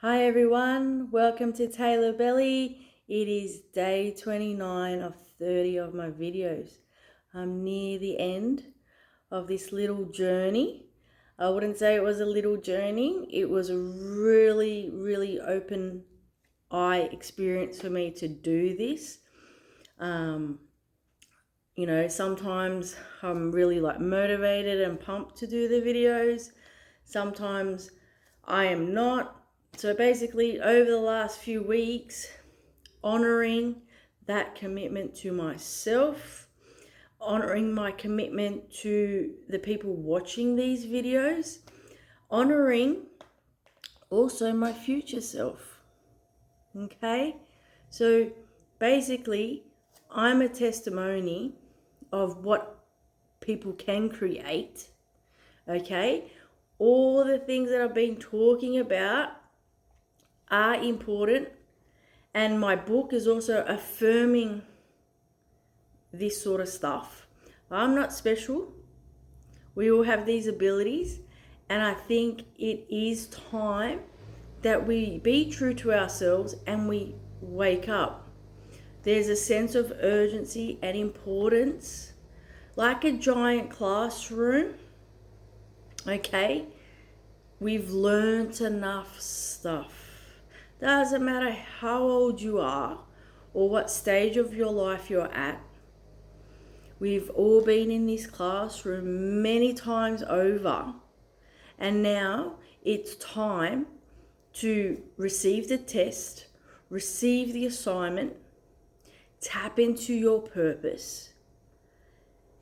Hi everyone, welcome to taylorbelly. It is day 29 of 30 of my videos. I'm near the end of this little journey. I wouldn't say it was a little journey. It was a really open eye experience for me to do this. Sometimes I'm really motivated and pumped to do the videos. Sometimes I am not. So basically, over the last few weeks, honoring that commitment to myself, honoring my commitment to the people watching these videos, honoring also my future self. Okay? So basically, I'm a testimony of what people can create. Okay? All the things that I've been talking about are important, and my book is also affirming this sort of stuff. I'm not special. We all have these abilities, and I think it is time that we be true to ourselves and we wake up. There's a sense of urgency and importance, like a giant classroom. Okay, we've learned enough stuff. Doesn't matter how old you are or what stage of your life you're at. We've all been in this classroom many times over, and now it's time to receive the test, receive the assignment, tap into your purpose,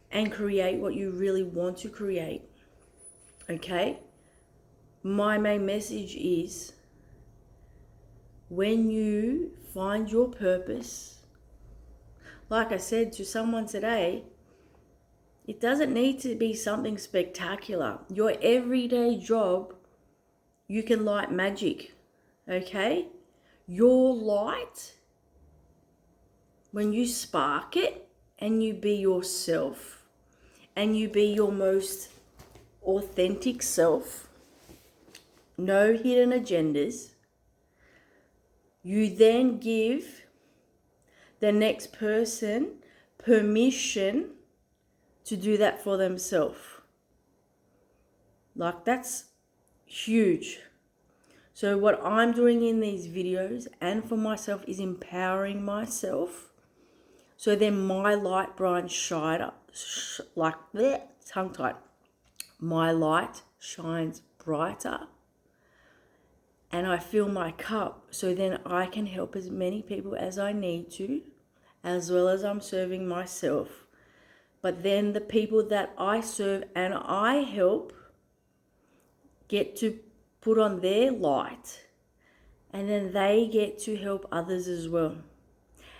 and create what you really want to create. Okay? My main message is, when you find your purpose, like I said to someone today, it doesn't need to be something spectacular. Your everyday job, you can light magic, okay? Your light, when you spark it and you be yourself and you be your most authentic self, no hidden agendas, you then give the next person permission to do that for themselves. That's huge. So what I'm doing in these videos and for myself is empowering myself, so then my light bright shine tongue tied. My light shines brighter and I fill my cup, so then I can help as many people as I need to, as well as I'm serving myself. But then the people that I serve and I help get to put on their light, and then they get to help others as well.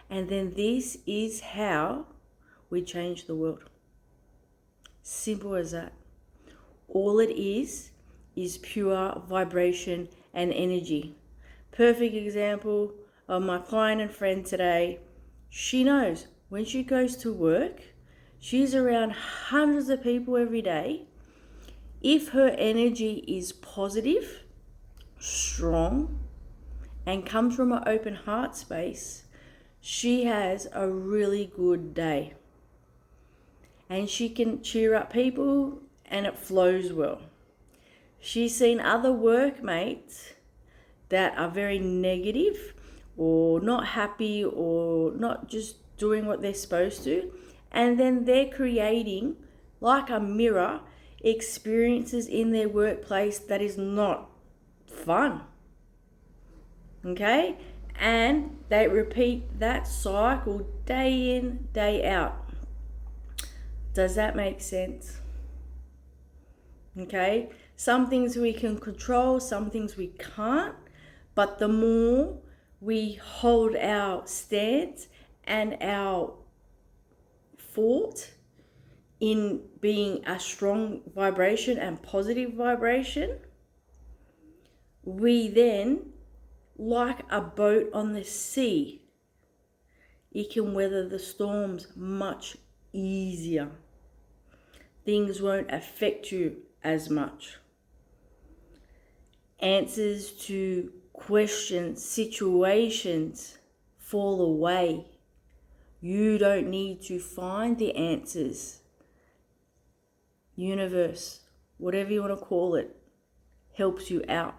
And then this is how we change the world. Simple as that. All it is pure vibration and energy. Perfect example of my client and friend today. She knows when she goes to work, she's around hundreds of people every day. If her energy is positive, strong, and comes from an open heart space, she has a really good day. And she can cheer up people and it flows well. She's seen other workmates that are very negative or not happy or not just doing what they're supposed to, and then they're creating, like a mirror, experiences in their workplace that is not fun. Okay? And they repeat that cycle day in, day out. Does that make sense? Okay? Some things we can control, some things we can't, but the more we hold our stance and our fort in being a strong vibration and positive vibration, we then, like a boat on the sea, it can weather the storms much easier. Things won't affect you as much. Answers to questions, situations fall away. You don't need to find the answers. Universe, whatever you want to call it, helps you out.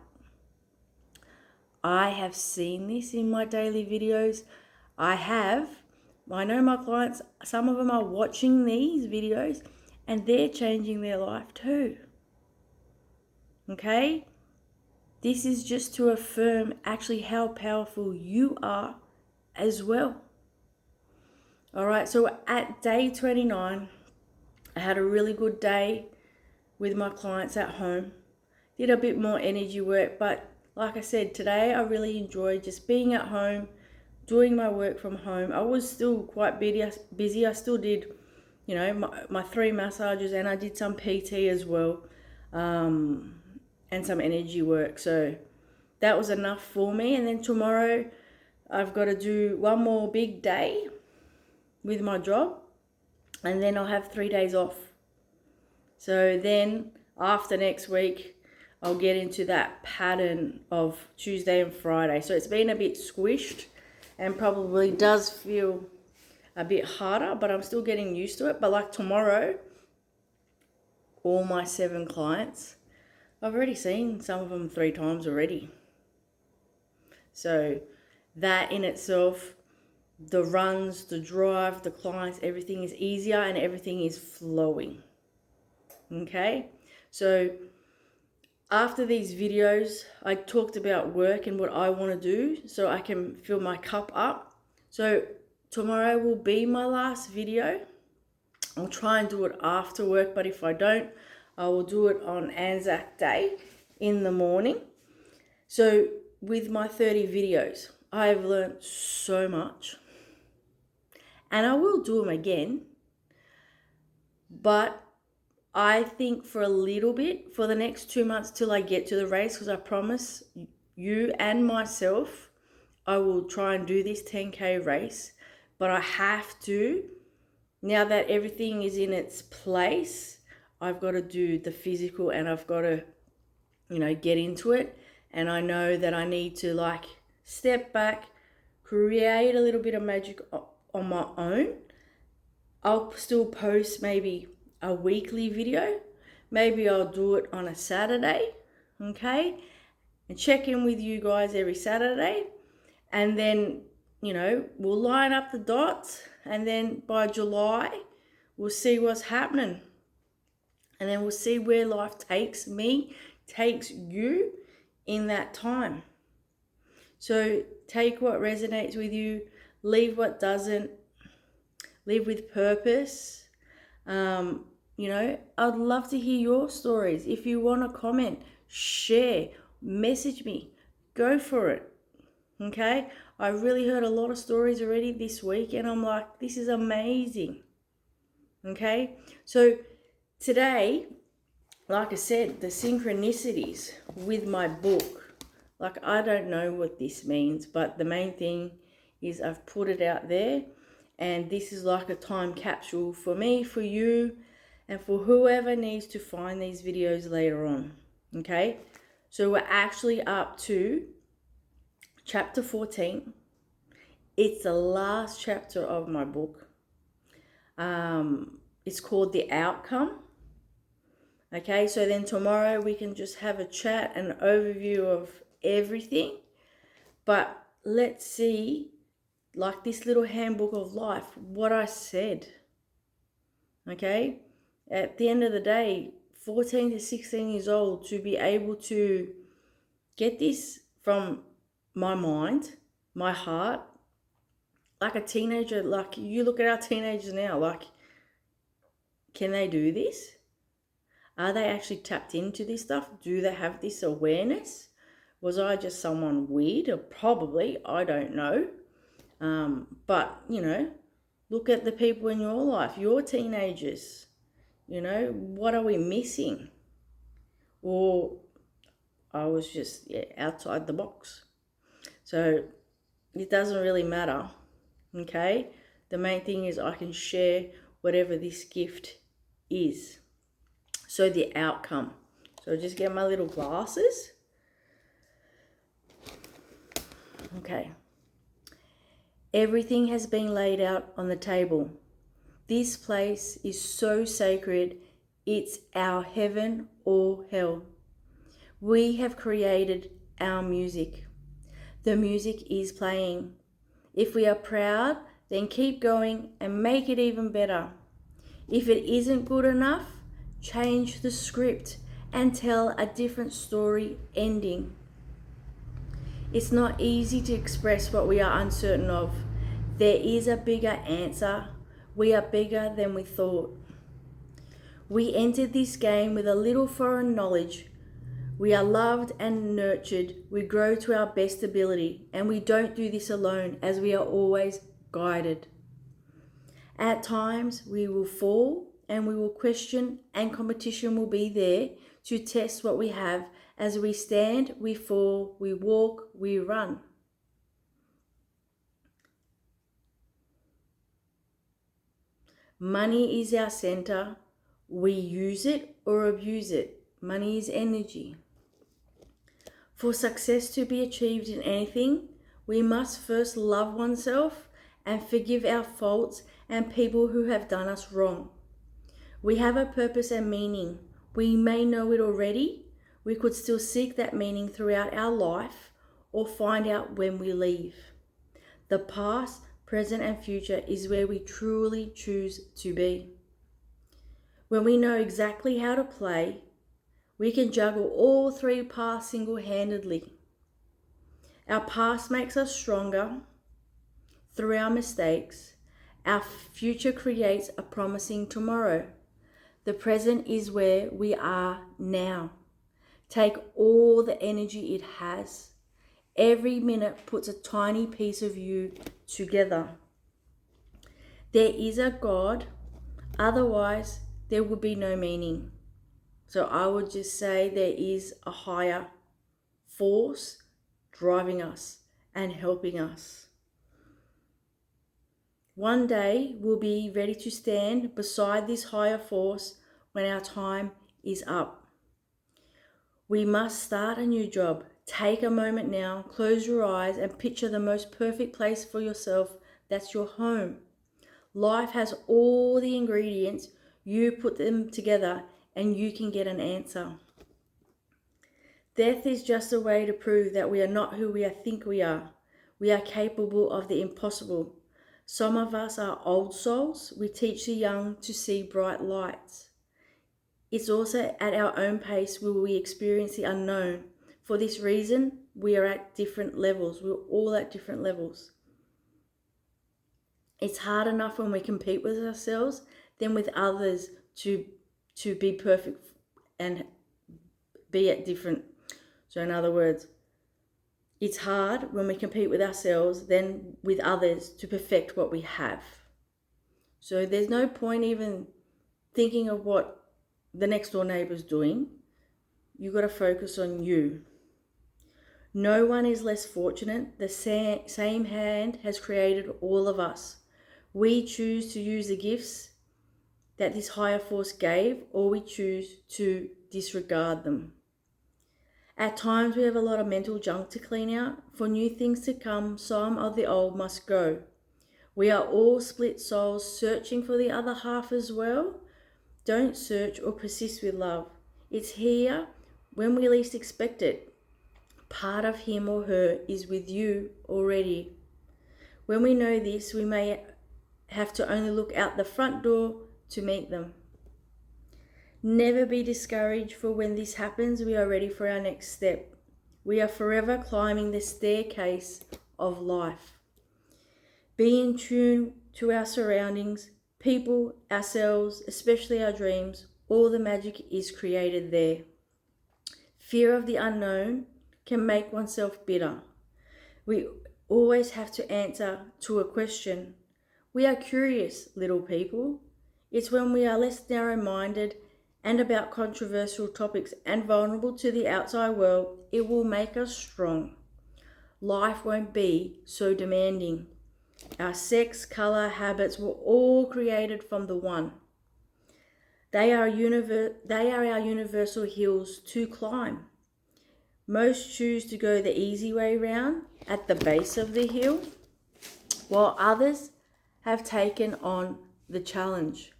I have seen this in my daily videos. I know my clients, some of them are watching these videos and they're changing their life too. Okay? This is just to affirm actually how powerful you are as well. All right, so at day 29, I had a really good day with my clients at home. Did a bit more energy work, but like I said, today I really enjoyed just being at home, doing my work from home. I was still quite busy. I still did, my 3 massages, and I did some PT as well, and some energy work. So that was enough for me. And then tomorrow I've got to do one more big day with my job, and then I'll have 3 days off. So then after next week, I'll get into that pattern of Tuesday and Friday. So it's been a bit squished and probably does feel a bit harder, but I'm still getting used to it. But like tomorrow, all my 7 clients, I've already seen some of them 3 times already. So that in itself, the runs, the drive, the clients, everything is easier and everything is flowing. Okay? So after these videos, I talked about work and what I want to do so I can fill my cup up. So tomorrow will be my last video. I'll try and do it after work, but if I don't, I will do it on Anzac Day in the morning. So with my 30 videos, I've learned so much. And I will do them again. But I think for a little bit, for the next 2 months till I get to the race, because I promise you and myself, I will try and do this 10K race. But I have to, now that everything is in its place, I've got to do the physical and I've got to, get into it. And I know that I need to step back, create a little bit of magic on my own. I'll still post maybe a weekly video. Maybe I'll do it on a Saturday, okay? And check in with you guys every Saturday. And then, we'll line up the dots. And then by July, we'll see what's happening. And then we'll see where life takes me, takes you in that time. So take what resonates with you, leave what doesn't, live with purpose. I'd love to hear your stories. If you want to comment, share, message me, go for it. Okay? I really heard a lot of stories already this week and I'm like, this is amazing. Okay? So today, like I said, the synchronicities with my book, I don't know what this means, but the main thing is I've put it out there. And this is like a time capsule for me, for you, and for whoever needs to find these videos later on. Okay? So we're actually up to chapter 14. It's the last chapter of my book. It's called The Outcome. Okay? So then tomorrow we can just have a chat, an overview of everything. But let's see, this little handbook of life, what I said. Okay? At the end of the day, 14 to 16 years old, to be able to get this from my mind, my heart, like a teenager, you look at our teenagers now, can they do this? Are they actually tapped into this stuff? Do they have this awareness? Was I just someone weird? Or probably, I don't know. But, look at the people in your life, your teenagers. What are we missing? Or I was just outside the box. So it doesn't really matter, okay? The main thing is I can share whatever this gift is. So the outcome. So just get my little glasses. Okay. Everything has been laid out on the table. This place is so sacred, it's our heaven or hell. We have created our music. The music is playing. If we are proud, then keep going and make it even better. If it isn't good enough, change the script and tell a different story ending. It's not easy to express what we are uncertain of. There is a bigger answer. We are bigger than we thought. We entered this game with a little foreign knowledge. We are loved and nurtured. We grow to our best ability, and we don't do this alone, as we are always guided. At times, we will fall and we will question, and competition will be there to test what we have. As we stand, we fall, we walk, we run. Money is our center. We use it or abuse it. Money is energy. For success to be achieved in anything, we must first love oneself and forgive our faults and people who have done us wrong. We have a purpose and meaning. We may know it already. We could still seek that meaning throughout our life or find out when we leave. The past, present, and future is where we truly choose to be. When we know exactly how to play, we can juggle all three paths single-handedly. Our past makes us stronger through our mistakes. Our future creates a promising tomorrow. The present is where we are now. Take all the energy it has. Every minute puts a tiny piece of you together. There is a God, otherwise there would be no meaning. So I would just say there is a higher force driving us and helping us. One day we'll be ready to stand beside this higher force when our time is up. We must start a new job. Take a moment now, close your eyes and picture the most perfect place for yourself. That's your home. Life has all the ingredients. You put them together and you can get an answer. Death is just a way to prove that we are not who we think we are. We are capable of the impossible. Some of us are old souls. We teach the young to see bright lights. It's also at our own pace will we experience the unknown. For this reason, we are at different levels. We're all at different levels. It's hard enough when we compete with ourselves than with others to be perfect and be at different. So in other words, it's hard when we compete with ourselves than with others to perfect what we have. So there's no point even thinking of what the next door neighbor's doing. You got to focus on you. No one is less fortunate. The same hand has created all of us. We choose to use the gifts that this higher force gave, or we choose to disregard them. At times we have a lot of mental junk to clean out. For new things to come, some of the old must go. We are all split souls searching for the other half as well. Don't search or persist with love. It's here when we least expect it. Part of him or her is with you already. When we know this, we may have to only look out the front door to meet them. Never be discouraged, for when this happens, we are ready for our next step. We are forever climbing the staircase of life. Be in tune to our surroundings, people, ourselves, especially our dreams. All the magic is created there. Fear of the unknown can make oneself bitter. We always have to answer to a question. We are curious, little people. It's when we are less narrow-minded and about controversial topics and vulnerable to the outside world, it will make us strong. Life won't be so demanding. Our sex, color, habits were all created from the one. They are our universal hills to climb. Most choose to go the easy way round at the base of the hill, while others have taken on the challenge.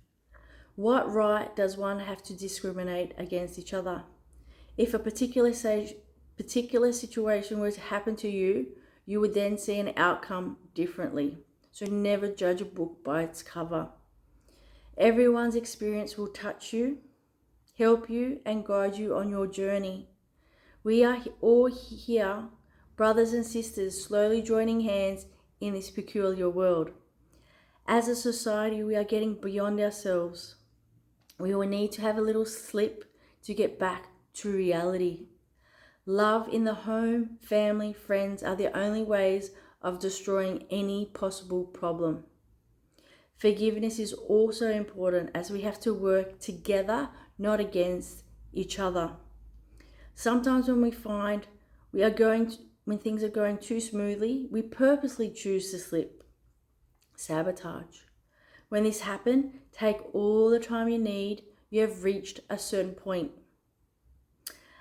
What right does one have to discriminate against each other? If a particular situation were to happen to you, you would then see an outcome differently. So never judge a book by its cover. Everyone's experience will touch you, help you, and guide you on your journey. We are all here, brothers and sisters, slowly joining hands in this peculiar world. As a society, we are getting beyond ourselves. We will need to have a little slip to get back to reality. Love in the home, family, friends are the only ways of destroying any possible problem. Forgiveness is also important, as we have to work together, not against each other. Sometimes when we find when things are going too smoothly, we purposely choose to slip. Sabotage. When this happens, take all the time you need. You have reached a certain point.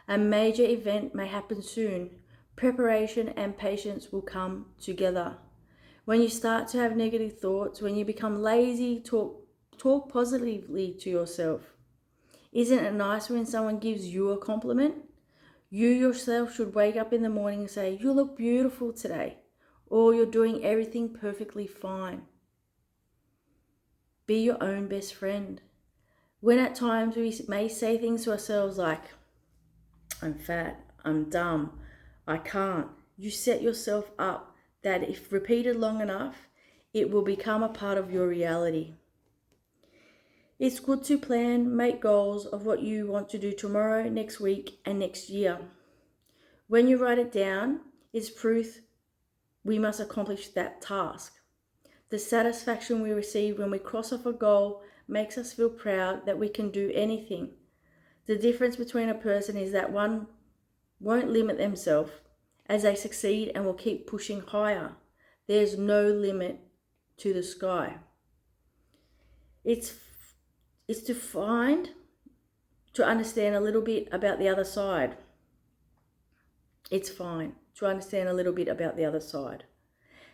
A major event may happen soon. Preparation and patience will come together. When you start to have negative thoughts, when you become lazy, talk positively to yourself. Isn't it nice when someone gives you a compliment? You yourself should wake up in the morning and say, "You look beautiful today," or "You're doing everything perfectly fine." Be your own best friend. When at times we may say things to ourselves like, "I'm fat, I'm dumb, I can't," you set yourself up that if repeated long enough, it will become a part of your reality. It's good to plan, make goals of what you want to do tomorrow, next week, and next year. When you write it down, it's proof we must accomplish that task. The satisfaction we receive when we cross off a goal makes us feel proud that we can do anything. The difference between a person is that one won't limit themselves as they succeed and will keep pushing higher. There's no limit to the sky. It's to understand a little bit about the other side. It's fine to understand a little bit about the other side.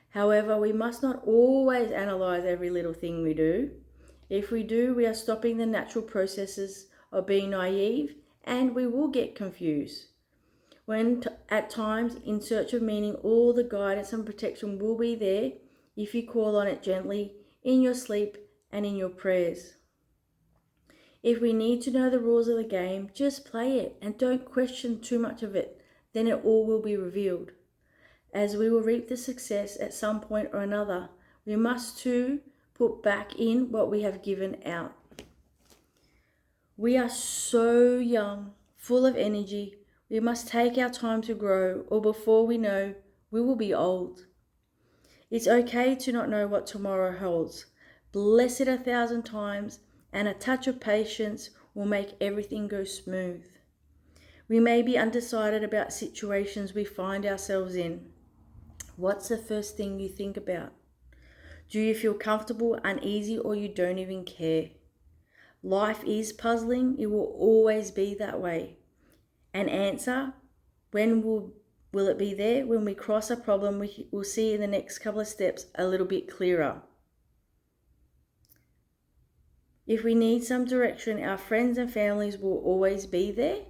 However, we must not always analyze every little thing we do. If we do, we are stopping the natural processes of being naive, and we will get confused. When at times, in search of meaning, all the guidance and protection will be there if you call on it gently in your sleep and in your prayers. If we need to know the rules of the game, just play it and don't question too much of it. Then it all will be revealed. As we will reap the success at some point or another, we must too put back in what we have given out. We are so young, full of energy. We must take our time to grow, or before we know, we will be old. It's okay to not know what tomorrow holds. Bless it 1,000 times, and a touch of patience will make everything go smooth. We may be undecided about situations we find ourselves in. What's the first thing you think about? Do you feel comfortable, uneasy, or you don't even care? Life is puzzling. It will always be that way. An answer, when will it be there? When we cross a problem, we will see in the next couple of steps a little bit clearer. If we need some direction, our friends and families will always be there.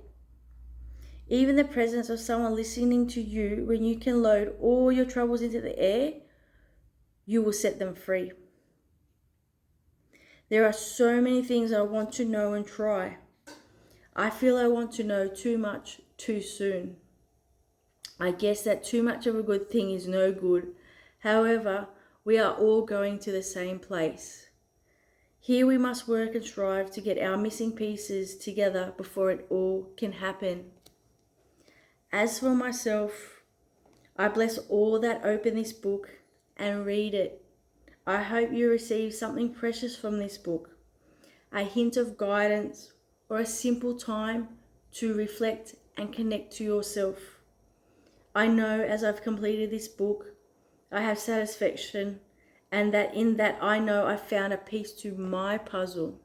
Even the presence of someone listening to you when you can load all your troubles into the air, you will set them free. There are so many things I want to know and try. I feel I want to know too much too soon. I guess that too much of a good thing is no good. However, we are all going to the same place. Here we must work and strive to get our missing pieces together before it all can happen. As for myself, I bless all that open this book and read it. I hope you receive something precious from this book, a hint of guidance or a simple time to reflect and connect to yourself. I know as I've completed this book, I have satisfaction, and that in that I know I found a piece to my puzzle.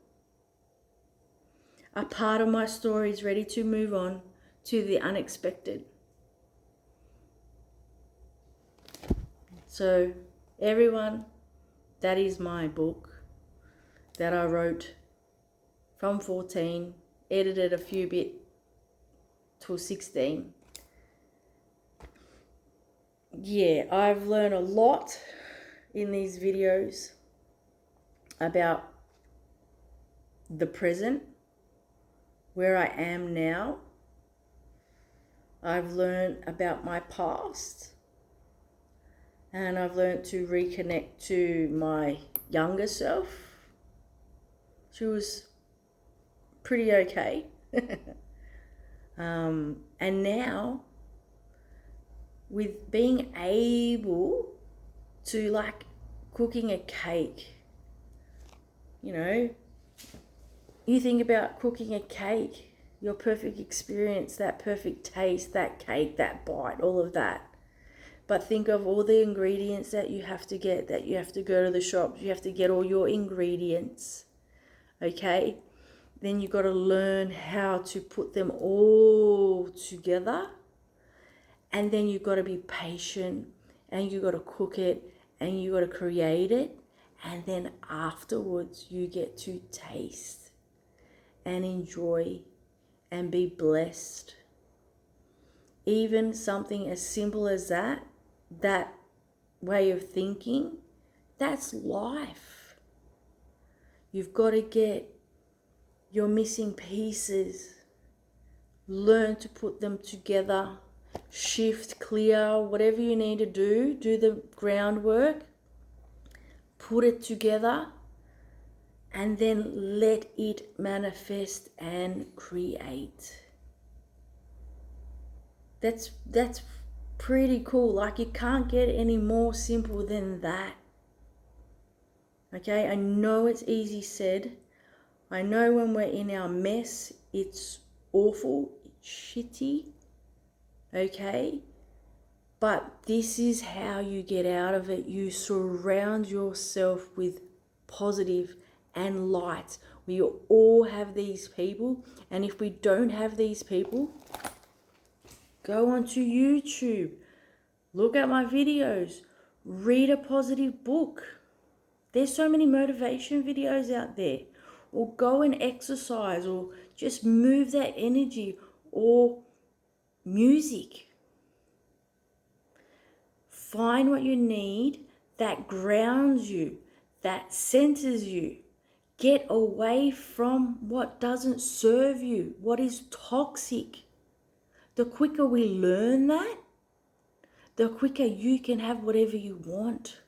A part of my story is ready to move on to the unexpected. So everyone, that is my book that I wrote from 14, edited a few bit till 16. Yeah, I've learned a lot in these videos about the present, where I am now. I've learned about my past, and I've learned to reconnect to my younger self. She was pretty okay. And now, with being able to, like, cooking a cake, you know, you think about cooking a cake, your perfect experience, that perfect taste, that cake, that bite, all of that. But think of all the ingredients that you have to get, that you have to go to the shops, you have to get all your ingredients, okay? Then you got to learn how to put them all together. And then you got to be patient, and you got to cook it, and you got to create it. And then afterwards you get to taste and enjoy and be blessed. Even something as simple as that way of thinking, that's life. You've got to get your missing pieces, learn to put them together, shift, clear, whatever you need to do the groundwork, put it together, and then let it manifest and create. That's pretty cool. Like, you can't get any more simple than that. Okay, I know it's easy said. I know when we're in our mess, it's awful, it's shitty. Okay, but this is how you get out of it. You surround yourself with positive and light. We all have these people, and if we don't have these people, go onto YouTube, look at my videos, read a positive book. There's so many motivation videos out there. Or go and exercise, or just move that energy, or music. Find what you need that grounds you, that centers you. Get away from what doesn't serve you, what is toxic. The quicker we learn that, the quicker you can have whatever you want.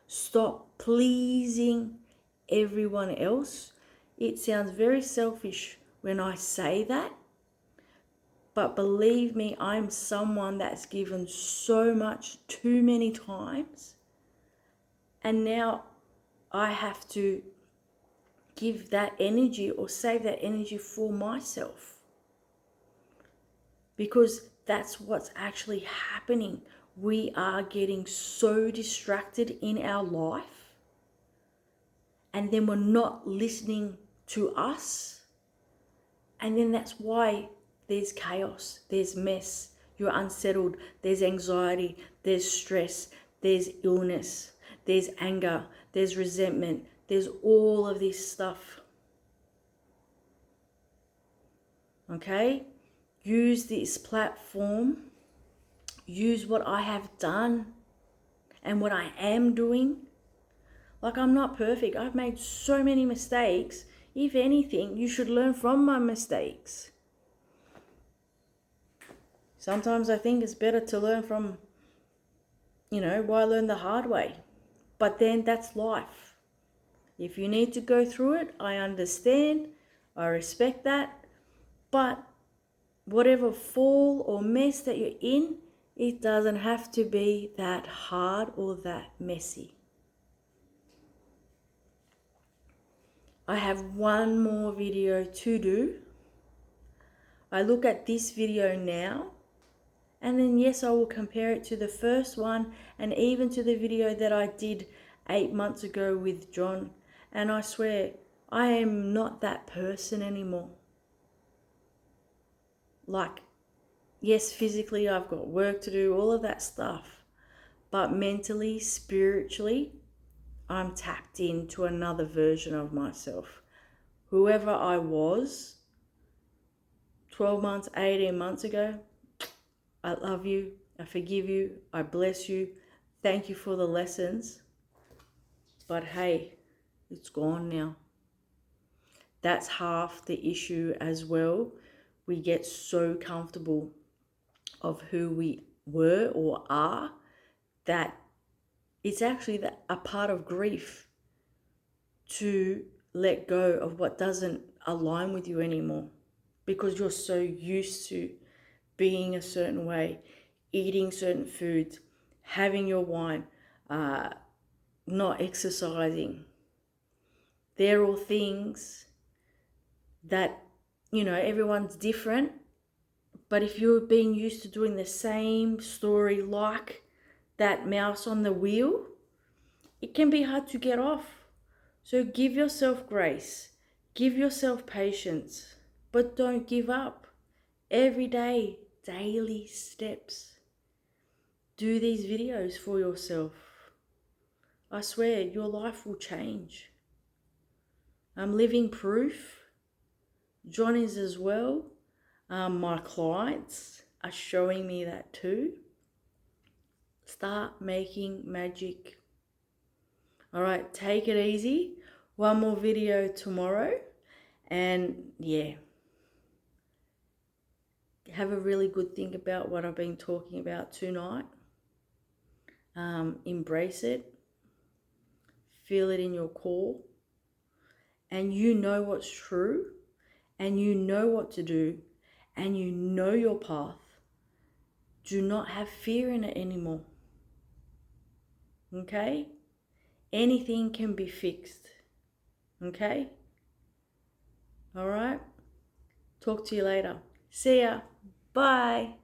Stop pleasing everyone else. It sounds very selfish when I say that, but believe me, I'm someone that's given so much too many times, and now I have to give that energy or save that energy for myself, because that's what's actually happening. We are getting so distracted in our life, and then we're not listening to us, and then that's why there's chaos, there's mess, you're unsettled, there's anxiety, there's stress, there's illness, there's anger, there's resentment, there's all of this stuff. Okay? Use this platform, use what I have done and what I am doing. Like, I'm not perfect. I've made so many mistakes. If anything, you should learn from my mistakes. Sometimes I think it's better to learn from, why learn the hard way? But then that's life. If you need to go through it, I understand. I respect that. But whatever fall or mess that you're in, it doesn't have to be that hard or that messy. I have one more video to do. I look at this video now, and then yes, I will compare it to the first one and even to the video that I did 8 months ago with John. And I swear, I am not that person anymore. Like, yes, physically I've got work to do, all of that stuff. but mentally, spiritually, I'm tapped into another version of myself. Whoever I was 12 months, 18 months ago, I love you, I forgive you, I bless you, thank you for the lessons. But hey, it's gone now. That's half the issue as well. We get so comfortable of who we were or are that it's actually a part of grief to let go of what doesn't align with you anymore, because you're so used to being a certain way, eating certain foods, having your wine, not exercising. They're all things that, everyone's different. But if you're being used to doing the same story like that mouse on the wheel, it can be hard to get off. So give yourself grace, give yourself patience, but don't give up. Every day, daily steps. Do these videos for yourself. I swear your life will change. I'm living proof. John is as well. My clients are showing me that too. Start making magic. All right, take it easy. One more video tomorrow. And yeah, have a really good think about what I've been talking about tonight. Embrace it. Feel it in your core. And you know what's true. And you know what to do. And you know your path. Do not have fear in it anymore. Okay? Anything can be fixed. Okay? All right? Talk to you later. See ya. Bye.